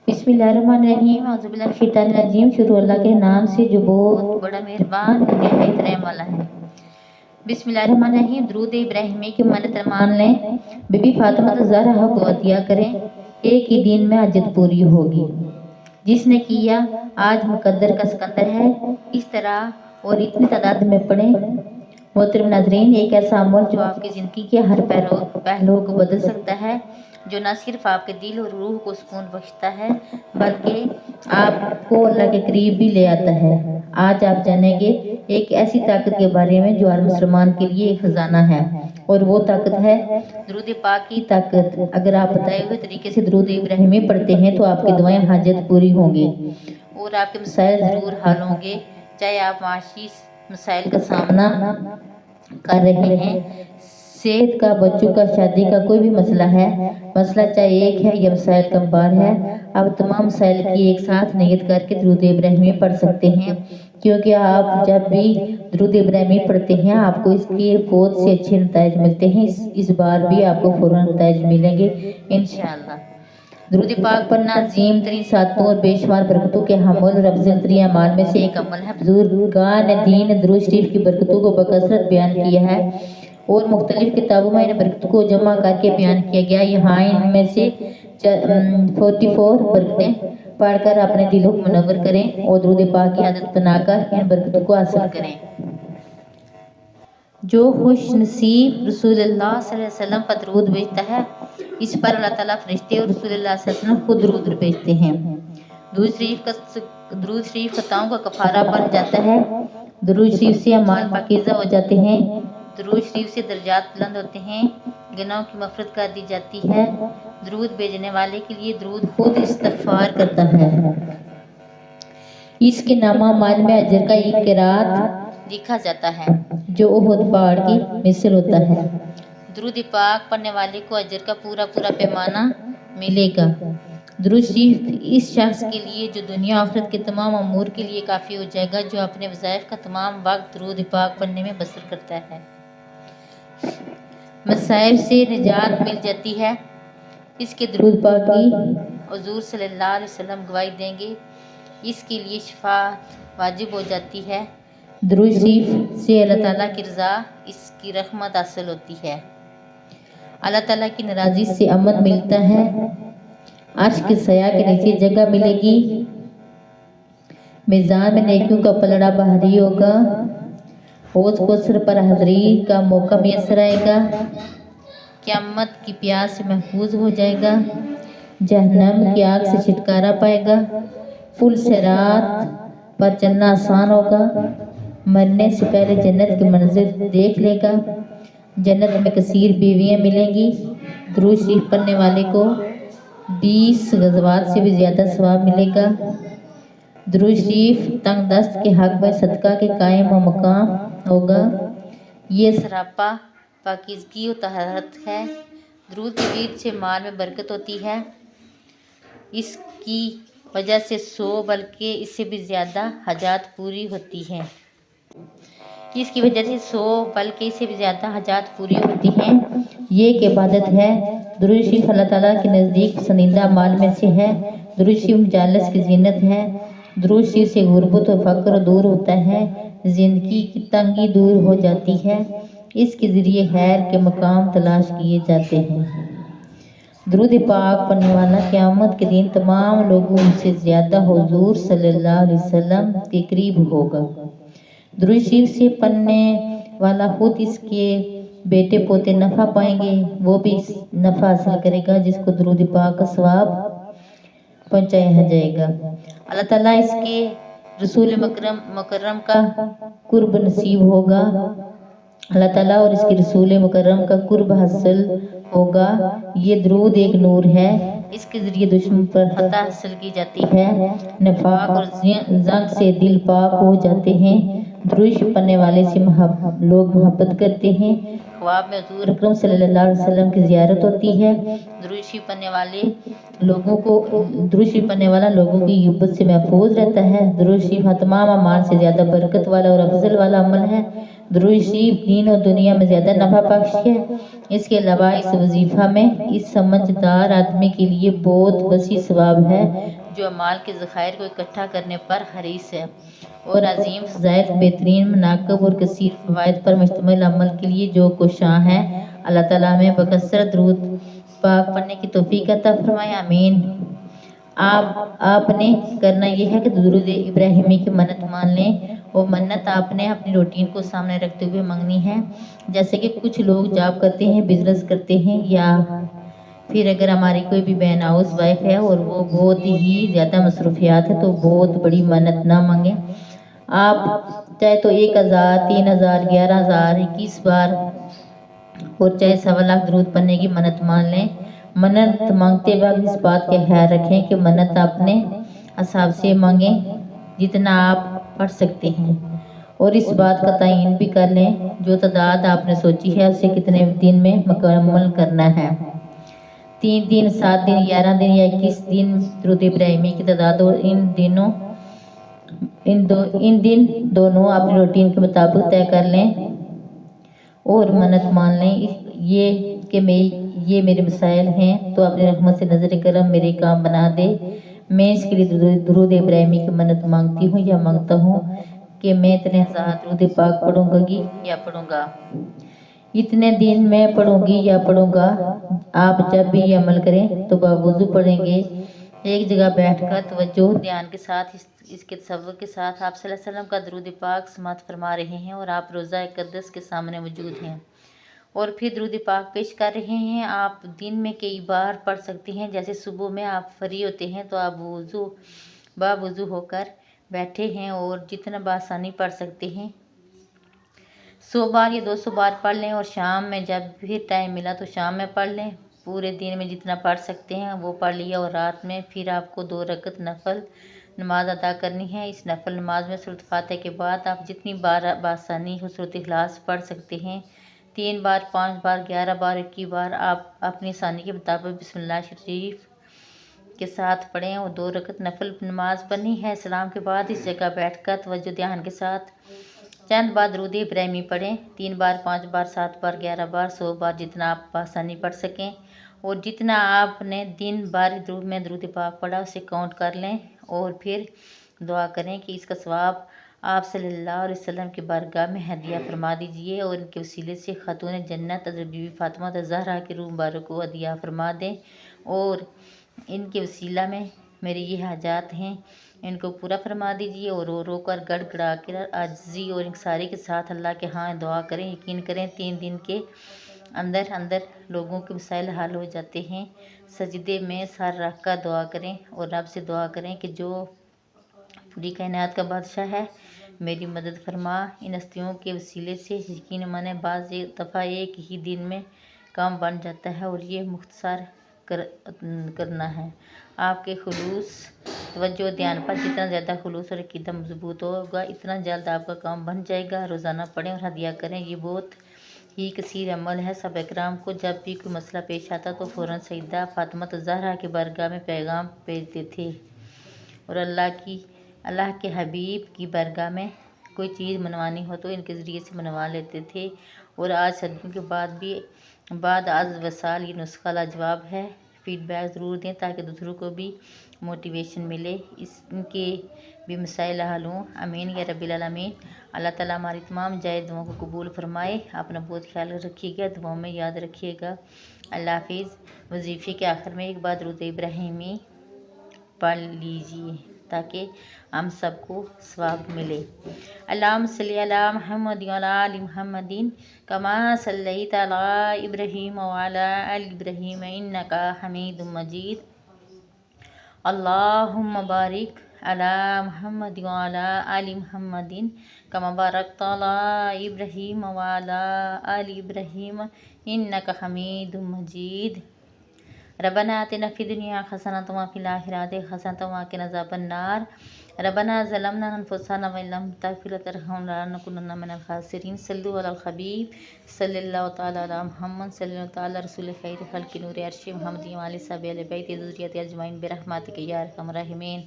बिस्मिल्लाहिर्रहमानिर्रहीम औज़ुबिल्लाहिमिनश्शैतानिर्रजीम। शुरू अल्लाह के नाम से जो बहुत बड़ा मेहरबान निहायत रहम वाला है। बिस्मिल्लाहिर्रहमानिर्रहीम। दुरूद इब्राहिमी की मन्नत मान लें, बीबी फातिमा ज़हरा को अतिया करें, एक ही दिन में हजत पूरी होगी। जिसने किया आज मुकद्दर का सिकंदर है, इस तरह और इतनी तादाद में पढ़ें। मोहतरम नाज़रीन, एक ऐसा अमल जो आपकी ज़िंदगी के हर पहलुओं को बदल सकता है, जो न सिर्फ आपके दिल और रूह को सुकून बख्शता है बल्कि आपको अल्लाह के करीब भी ले आता है। आज आप जानेंगे एक ऐसी ताकत के बारे में जो हर मुसलमान के लिए एक खजाना है, और वो ताकत है दुरूद पाक की ताकत। अगर आप बताए हुए तरीके से दुरूद इब्राहिमी पढ़ते हैं तो आपकी दुआएं हाजत पूरी होंगी और आपके मसाइल ज़रूर हल होंगे। चाहे आप माशी मसाइल का सामना कर रहे हैं, सेहत का, बच्चों का, शादी का कोई भी मसला है, मसला चाहे एक है या मसाइल का बार है, आप तमाम मसाइल की एक साथ नियत करके दुरूद इब्राहिमी पढ़ सकते हैं। क्योंकि आप जब भी दुरूद इब्राहिमी पढ़ते हैं आपको इसके बहुत से अच्छे नताइज मिलते हैं। इस बार भी आपको फौरन नताइज मिलेंगे इंशाअल्लाह। दुरूद पाक पढ़ना अज़ीम तरीन सातों और बेशुमार बरकतों के हमल और अफजल तरीन अमाल में से एक अमल है। बुजुर्गान दीन दुरूद शरीफ की बरकतों को बकसरत बयान किया है और मुख्तलिफ किताबों में इन बरकतों को जमा करके बयान किया गया। यहाँ इनमें से 44 बरकतें पढ़कर अपने दिलों को मुनव्वर करें और दुरूद पाक की आदत बनाकर इन बरकतों को हासिल करें। जो खुश नसीब रसूलुल्लाह सल्लल्लाहु अलैहि वसल्लम पर दुरूद भेजता है, इस पर अल्लाह ताला फरिश्ते और रसूलुल्लाह सल्लल्लाहु अलैहि वसल्लम खुद दुरूद भेजते हैं। दुरूद शरीफ खताओं का कफारा बन जाता है। दुरूद शरीफ से अमाल पाकीज़ा हो जाते हैं। दुरूद शरीफ से दर्जात बुलंद होते हैं, गुनाहों की मग़फ़िरत कर दी जाती है। दुरूद भेजने वाले के लिए दुरूद खुद इस्तग़फ़ार करता है। इसके नामा माल में अजर का एक क़िरात लिखा जाता है जो उहद पहाड़ की मिसल होता है। दुरूद पाक पढ़ने वाले को अजर का पूरा पैमाना मिलेगा। दुरूद शरीफ इस शख्स के लिए जो दुनिया आखिरत के तमाम अमूर के लिए काफ़ी हो जाएगा, जो अपने वज़ाइफ का तमाम वक्त दुरूद पाक पढ़ने में बसर करता है। मसाइब से निजात मिल जाती है। इसके दुरूद पाक की हुज़ूर सल्लल्लाहु अलैहि वसल्लम गवाही देंगे, इसके लिए शफाअत वाजिब हो जाती है। दुरूद शरीफ से अल्लाह ताला की रज़ा, इसकी रहमत हासिल होती है। अल्लाह ताला की नाराज़गी से अमन मिलता है। अर्श के साया के नीचे जगह मिलेगी। मीज़ान में नेकियों का पलड़ा भारी होगा। हौज़ कौसर पर हाज़री का मौका मैसर आएगा। क़यामत की प्यास से महफूज हो जाएगा। जहन्नम की आग से छुटकारा पाएगा। पुल सिरात पर चलना आसान होगा। मरने से पहले जन्नत की मंजिल देख लेगा। जन्नत में कसीर बीवियाँ मिलेंगी। दुरूद शरीफ पढ़ने वाले को 20 गज़वात से भी ज़्यादा सवाब मिलेगा। दुरूद शरीफ तंग दस्त के हक में सदका के कायम व मकाम होगा। ये सरापा पाकीज़गी और तहरत है। दुरूद की बीच से माल में बरकत होती है। इसकी वजह से 100 बल्कि इससे भी ज़्यादा हजात पूरी होती हैं। इसकी वजह से 100 बल्कि इससे भी ज़्यादा हजात पूरी होती हैं। ये एक इबादत है। दुरूद शरीफ अल्लाह ताला के नज़दीक पसंदीदा माल में से है। दुरूद शरीफ मजालिस की ज़ीनत है। दुरूद शरीफ से गुर्बत और फ़क्र दूर होता है। ज़िंदगी की तंगी दूर हो जाती है। इसके ज़रिए खैर के मकाम तलाश किए जाते हैं। दुरूद पाक पढ़ने वाला क़यामत के दिन तमाम लोगों से ज़्यादा हुज़ूर सल्लल्लाहु अलैहि वसल्लम के करीब होगा। दुरूद शरीफ से पढ़ने वाला खुद इसके बेटे पोते नफ़ा पाएंगे, वो भी नफ़ा हासिल करेगा जिसको दुरूद पाक का सवाब पहुँचाया जाएगा। अल्लाह ताला इसके रसूल मुकर्रम का कुर्ब नसीब होगा। अल्लाह ताला और इसके रसूल मुकर्रम का कुर्ब हासिल होगा। ये दुरूद एक नूर है। इसके ज़रिए दुश्मन पर फतह हासिल की जाती है। निफाक और ज़ंग से दिल पाक हो जाते हैं। दुरूद पढ़ने वाले से लोग मोहब्बत करते हैं। ख्वाब में हुजूर अकरम सल्लल्लाहु अलैहि वसल्लम की ज़ियारत होती है। दुरूद पढ़ने वाले लोगों को दुरूद पढ़ने वाला लोगों की ग़िबत से महफूज रहता है। दुरूद शरीफ तमाम अमाल से ज़्यादा बरकत वाला और अफजल वाला अमल है। दुरूद शरीफ दीन और दुनिया में ज़्यादा नफ़ा बख्श है। इसके अलावा इस वजीफ़ा में इस समझदार आदमी के लिए बहुत वसी सवाब है जो अमाल के ज़खायर को इकट्ठा करने पर हरीस है और अजीम फ़ज़ाइल बेहतरीन मनाक़िब और कसीर फ़वाइद पर मुश्तमिल अमल के लिए जो कोशां है। अल्लाह ताला हमें बकसरत दुरूद पाक पढ़ने की तौफीक अता फरमाए, आमीन। आपने करना यह है कि दुरूद इब्राहिमी की मन्नत मान लें। वो मन्नत आपने अपनी रूटीन को सामने रखते हुए मांगनी है। जैसे कि कुछ लोग जॉब करते हैं, बिजनेस करते हैं, या फिर अगर हमारी कोई भी बहन हाउस वाइफ है और वो बहुत ही ज़्यादा मसरूफियात है तो बहुत बड़ी मन्नत ना मांगे। आप चाहे तो 1000, 3000, 11000, 21 बार और चाहे 1.25 लाख दुरूद पढ़ने की मन्नत मान लें। मन्नत मांगते वक्त इस बात का ख्याल रखें कि मन्नत अपने हिसाब से मांगें जितना आप पढ़ सकते हैं और इस बात का तयन भी कर लें जो तादाद आपने सोची है उसे कितने दिन में मुकम्मल करना है। 3 दिन, 7 दिन, 11 दिन या 21 दिन दुरूद इब्राहिमी की तादाद और इन दिन दोनों अपनी रूटीन के मुताबिक तय कर लें और मन्नत मान लें ये मेरे मसाइल हैं तो अपनी रहमत से नजर करम मेरे काम बना दे। मैं इसके लिए दुरूद इब्राहिमी की मन्नत मांगती हूँ या मांगता हूँ कि मैं इतने 1000 दुरूद पाक पढ़ूंगी या पढ़ूंगा, इतने दिन मैं पढ़ूंगी या पढ़ूंगा। आप जब भी ये अमल करें तो बावजूद पढ़ेंगे, एक जगह बैठकर तवज्जो ध्यान के साथ इसके तसव्वुर के साथ आप सल्लल्लाहु अलैहि वसल्लम का दुरूद पाक समाअत फरमा रहे हैं और आप रोज़ा अक़दस के सामने मौजूद हैं और फिर दुरूद पाक पेश कर रहे हैं। आप दिन में कई बार पढ़ सकते हैं। जैसे सुबह में आप फ्री होते हैं तो आप बावुज़ू होकर बैठे हैं और जितना बासानी पढ़ सकते हैं 100 बार या 200 बार पढ़ लें और शाम में जब भी टाइम मिला तो शाम में पढ़ लें। पूरे दिन में जितना पढ़ सकते हैं वो पढ़ लिया और रात में फिर आपको 2 रकत नफल नमाज अदा करनी है। इस नफल नमाज में सूरत फातिहा के बाद आप जितनी बार बासानी हो सूरत इखलास पढ़ सकते हैं। 3 बार, 5 बार, 11 बार, 21 बार आप अपनी आसानी के मुताबिक बिस्मिल्लाह शरीफ के साथ पढ़ें और 2 रकत नफल नमाज पढ़नी है। सलाम के बाद इस जगह बैठकर तवज्जो ध्यान के साथ चंद बार दुरूद इब्राहिमी पढ़ें। 3 बार, 5 बार, 7 बार, 11 बार, 100 बार, जितना आप आसानी पढ़ सकें और जितना आपने दिन भर में दुरूद पाक पढ़ा उसे काउंट कर लें और फिर दुआ करें कि इसका सवाब आप सल्लल्लाहु अलैहि वसल्लम की बारगाह में हदिया फरमा दीजिए और इनके वसीले से खातून जन्नत हज़रत बीबी फातिमा ज़हरा की रूह मुबारक को हदिया फरमा दें और इनके वसीला में मेरे ये हाजात हैं इनको पूरा फरमा दीजिए और रो रो कर गड़गड़ा कर आजिज़ी और इंकसारी के साथ अल्लाह के हाँ दुआ करें। यकीन करें 3 दिन के अंदर अंदर लोगों के मसाइल हल हो जाते हैं। सजदे में सर रख कर दुआ करें और रब से दुआ करें कि जो पूरी कायनात का बादशाह है मेरी मदद फरमा। इन हस्तियों के वसीले से यकीन माने बाज़ दफ़ा एक ही दिन में काम बन जाता है और ये मुख्तसर करना है। आपके खुलूस तवज्जो ध्यान पर जितना ज़्यादा खुलूस और अक़ीदा मजबूत होगा इतना जल्द आपका काम बन जाएगा। रोज़ाना पढ़ें और हदिया करें। ये बहुत ही कसीर अमल है। सहाबा किराम को जब भी कोई मसला पेश आता तो फ़ौरन सईदा फातिमा ज़हरा की बारगाह में पैगाम भेजते थे और अल्लाह के हबीब की बारगाह में कोई चीज़ मनवानी हो तो इनके ज़रिए से मनवा लेते थे। और आज सदियों के बाद आज वसाल ये नुस्खा लाजवाब है। फीडबैक ज़रूर दें ताकि दूसरों को भी मोटिवेशन मिले, इनके भी मसाइल हल हों। आमीन या रब्बिल आलमीन। अल्लाह ताला हमारी तमाम जायज़ दुआओं को कबूल फरमाए। अपना बहुत ख्याल रखिएगा, दुआओं में याद रखिएगा। अल्लाह हाफिज़। वजीफ़े के आखिर में एक बार दुरूद इब्राहिमी पढ़ लीजिए ताकि हम सबको सवाब मिले। अल्लाहुम्मा सल्ली अला मुहम्मद व अला आलि मुहम्मदिन कमा सल्लैता अला इब्राहीम व अला आलि इब्राहीम इन्नका हमीदुम मजीद। अल्लाहुम्मा बारिक अला मुहम्मद व अला आलि मुहम्मदिन कमा बारकता अला इब्राहीम व अला आलि इब्राहीम इन्नका हमीदुम मजीद। ربنا آتنا فی الدنیا حسنۃ وفی الآخرۃ حسنۃ وقنا عذاب النار ربنا ظلمنا انفسنا وان لم تغفر وترحمنا لنکونن من الخاسرین صلوا علی الحبیب صلی اللہ تعالی علی محمد صلی اللہ تعالی رسول خیر خلق نور عرش محمد وعلی صحابہ اہل بیت ذریۃ اجمعین برحمتک یا ارحم الراحمین.